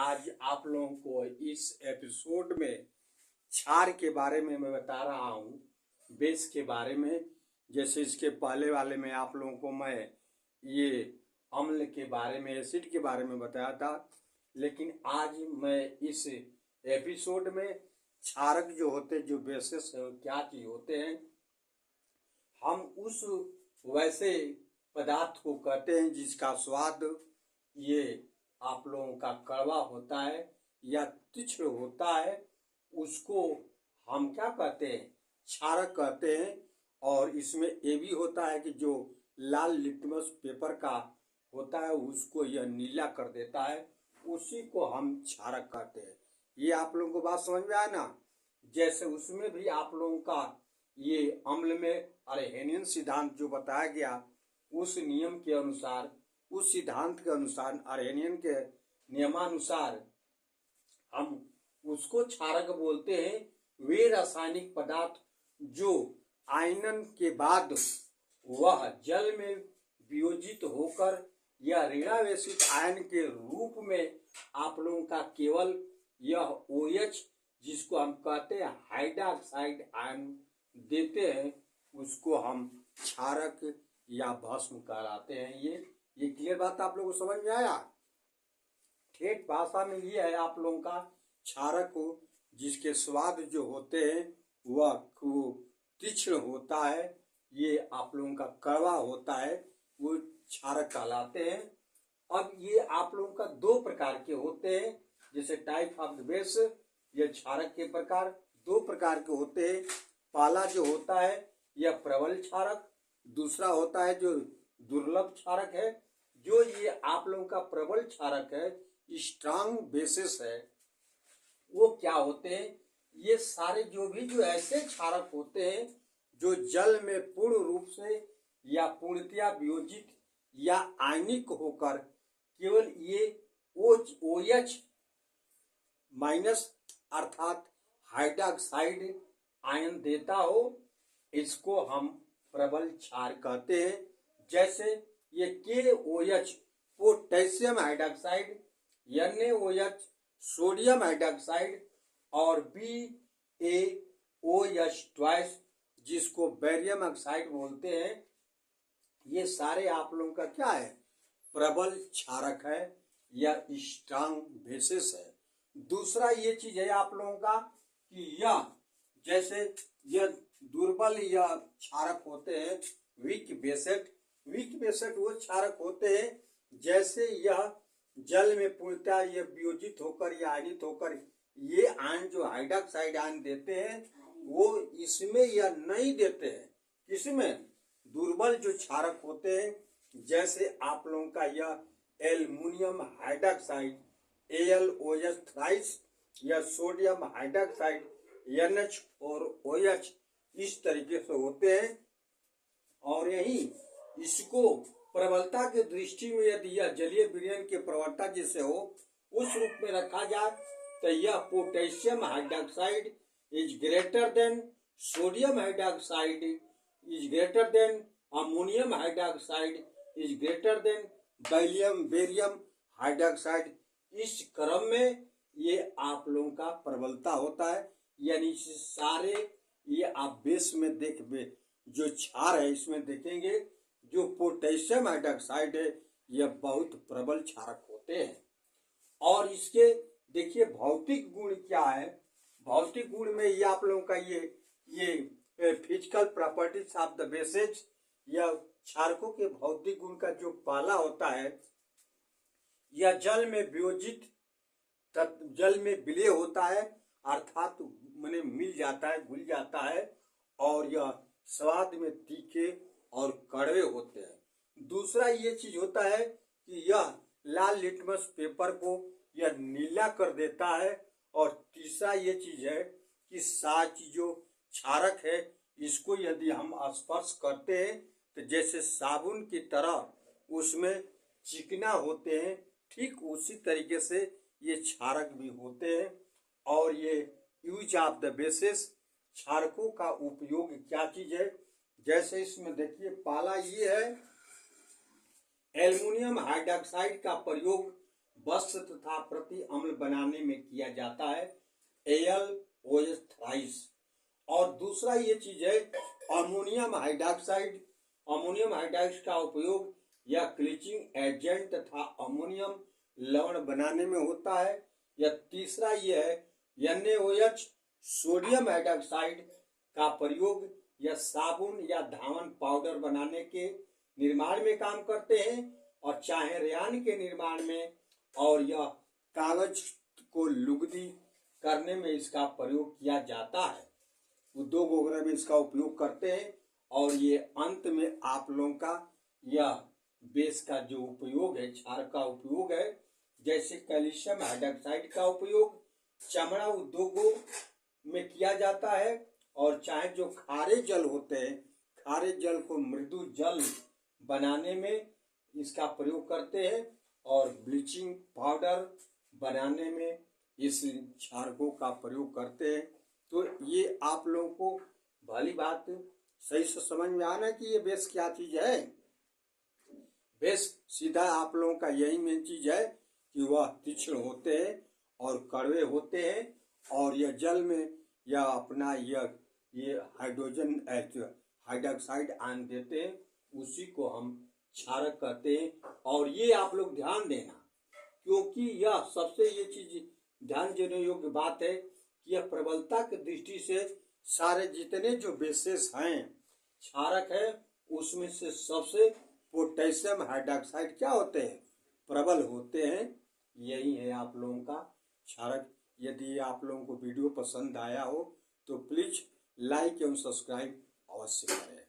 आज आप लोगों को इस एपिसोड में क्षार के बारे में मैं बता रहा हूँ, बेस के बारे में। जैसे इसके पहले वाले में आप लोगों को मैं ये अम्ल के बारे में, एसिड के बारे में बताया था, लेकिन आज मैं इस एपिसोड में क्षारक जो होते, जो बेसिस क्या चीज होते हैं, हम उस वैसे पदार्थ को कहते हैं जिसका स्वाद ये आप लोगों का कड़वा होता है या तीक्ष्ण होता है, उसको हम क्या कहते हैं, क्षारक कहते हैं। और इसमें ये भी होता है कि जो लाल लिटमस पेपर का होता है उसको यह नीला कर देता है, उसी को हम क्षारक कहते हैं। ये आप लोगों को बात समझ में आया ना। जैसे उसमें भी आप लोगों का ये अम्ल में अरहेनियन सिद्धांत जो बताया गया, उस नियम के अनुसार, उस सिद्धांत के अनुसार, अरहेनियन के नियमानुसार हम उसको क्षारक बोलते हैं। वे रासायनिक पदार्थ जो आयनन के बाद वह जल में वियोजित होकर या ऋणावेशित आयन के रूप में आप लोगों का केवल यह OH जिसको हम कहते हैं हाइड्रोक्साइड आयन देते हैं, उसको हम क्षारक या भस्म कहलाते हैं। ये क्लियर बात आप लोगों को समझ में आया। ठेठ भाषा में ये है आप लोगों का क्षारक को, जिसके स्वाद जो होते हैं वह तीक्ष्ण होता है, ये आप लोगों का कड़वा होता है, वो क्षारक कहलाते हैं। अब ये आप लोगों का दो प्रकार के होते हैं, जैसे टाइप ऑफ द बेस, ये क्षारक के प्रकार दो प्रकार के होते हैं। पहला जो होता है यह प्रबल क्षारक, दूसरा होता है जो दुर्लभ क्षारक है। जो ये आप लोगों का प्रबल क्षारक है, स्ट्रांग बेसिस है, वो क्या होते हैं, ये सारे जो ऐसे क्षारक होते हैं जो जल में पूर्ण रूप से या पूर्णतया वियोजित या आयनिक होकर केवल ये OH माइनस अर्थात हाइड्रोक्साइड आयन देता हो, इसको हम प्रबल क्षार कहते हैं। जैसे ये KOH potassium hydroxide, NaOH sodium hydroxide और BaOH ट्वाइस जिसको बेरियम ऑक्साइड बोलते हैं, ये सारे आप लोगों का क्या है, प्रबल क्षारक है या स्ट्रांग बेसिस है। दूसरा ये चीज है आप लोगों का कि यह जैसे यह दुर्बल या क्षारक होते हैं, वीक बेसेट वो क्षारक होते हैं जैसे यह जल में पूर्णतः ये वियोजित होकर या आयनित होकर ये आयन जो हाइड्रोक्साइड आयन देते हैं वो इसमें या नहीं देते हैं। इसमें दुर्बल जो क्षारक होते हैं, जैसे आप लोगों का यह एल्युमिनियम हाइड्रोक्साइड AlOH थ्राइस या सोडियम हाइड्रोक्साइड NH और OH इस तरीके से होते हैं। और यही इसको प्रबलता के दृष्टि में यदि यह जलीय विलयन के प्रवणता जैसे हो उस रूप में रखा जाए तो यह potassium hydroxide is greater than sodium hydroxide is greater than ammonium hydroxide is greater than barium hydroxide. इस क्रम में ये आप लोगों का प्रबलता होता है। यानी सारे ये आप बेस में जो क्षार है इसमें देखेंगे जो पोटेशियम हाइड्रोक्साइड है यह बहुत प्रबल क्षारक होते हैं। और इसके देखिए भौतिक गुण क्या है। भौतिक गुण में ये आप लोगों का ये physical properties of the bases या क्षारकों के भौतिक गुण का जो पहला होता है, यह जल में वियोजित जल में विलय होता है, अर्थात माने मिल जाता है, घुल जाता है, और यह स्वाद में तीखे और कड़वे होते हैं। दूसरा ये चीज होता है कि यह लाल लिटमस पेपर को यह नीला कर देता है। और तीसरा ये चीज है कि साच जो क्षारक है इसको यदि हम स्पर्श करते हैं तो जैसे साबुन की तरह उसमें चिकना होते हैं, ठीक उसी तरीके से ये क्षारक भी होते हैं। और ये यूज ऑफ द बेसिस, क्षारकों का उपयोग क्या चीज है, जैसे इसमें देखिए पहला ये है एल्युमिनियम हाइड्रोक्साइड का प्रयोग वस्त्र तथा प्रति अम्ल बनाने में किया जाता है AlOH थ्राइस। और दूसरा ये चीज है अमोनियम हाइड्रॉक्साइड। अमोनियम हाइड्रॉक्साइड का उपयोग या क्लीचिंग एजेंट तथा अमोनियम लवण बनाने में होता है। या तीसरा ये है NaOH सोडियम हाइड्रॉक्साइड का प्रयोग या साबुन या धावन पाउडर बनाने के निर्माण में काम करते हैं और चाहे रेयान के निर्माण में और यह कागज को लुगदी करने में इसका प्रयोग किया जाता है। उद्योग वगैरह में इसका उपयोग करते हैं। और ये अंत में आप लोगों का यह बेस का जो उपयोग है, क्षारक का उपयोग है, जैसे कैल्शियम हाइड्रॉक्साइड का उपयोग चमड़ा उद्योगों में किया जाता है। और चाहे जो खारे जल होते हैं, खारे जल को मृदु जल बनाने में इसका प्रयोग करते हैं और ब्लीचिंग पाउडर बनाने में इस क्षारकों का प्रयोग करते हैं। तो ये आप लोगों को भली बात सही से समझ में आना कि ये बेस क्या चीज है। बेस सीधा आप लोगों का यही मेन चीज है कि वह तीक्ष्ण होते हैं और कड़वे होते हैं और यह जल में या अपना ये हाइड्रोजन हाइड्रॉक्साइड आयन देते हैं, उसी को हम क्षारक कहते हैं। और ये आप लोग ध्यान देना, क्योंकि यह सबसे ये चीज ध्यान देने योग्य बात है कि यह प्रबलता की दृष्टि से सारे जितने जो बेसेस हैं क्षारक है, उसमें से सबसे पोटेशियम हाइड्रॉक्साइड क्या होते हैं, प्रबल होते हैं। यही है आप लोगों का क्षारक। यदि आप लोगों को वीडियो पसंद आया हो तो प्लीज लाइक एवं सब्सक्राइब अवश्य करें।